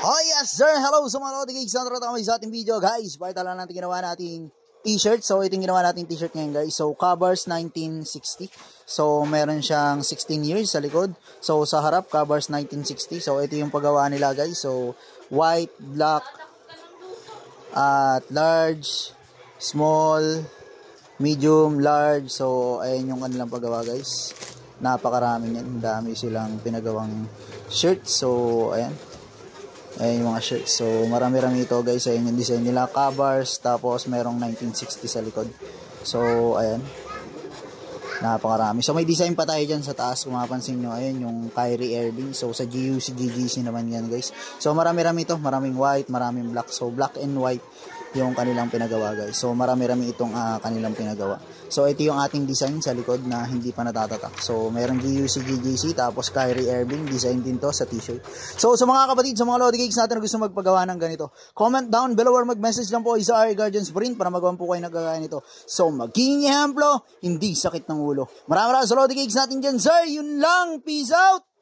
Oh yes sir, hello sa mga Lodi Gigs na kami sa ating video guys. Pakita lang natin ginawa nating t-shirt. So ito yung ginawa nating t-shirt ngayon guys. So Covers 1960. So meron siyang 16 years sa likod. So sa harap Covers 1960. So ito yung paggawa nila guys. So white, black, at large, small, medium, large. So ayan yung kanilang paggawa guys. Napakarami yan. Dami silang pinagawang shirt. So ayan. Ayan yung mga shirts. So, marami-rami ito guys. Ayan yung design nila. Covers. Tapos, merong 1960 sa likod. So, ayan. Napakarami. So, may design pa tayo dyan sa taas. Kung mapapansin nyo, ayan yung Kyrie Irving. So, sa GUC, GGC naman yan guys. So, marami-rami ito. Maraming white, maraming black. So, black and white yung kanilang pinagawa guys. So, marami-rami itong kanilang pinagawa. So, ito yung ating design sa likod na hindi pa natatatak. So, merong GUC, GGC, tapos Kyrie Irving. Design din to sa t-shirt. So, sa mga kapatid, sa mga Lodi Gigs natin na gusto magpagawa ng ganito, comment down below or mag-message lang po sa RA Guardians Print para magawa po kayo nagagawa nito. So, maging ehemplo, hindi sakit ng ulo. Maraming sa Lodi Gigs natin dyan, sir. Yun lang. Peace out!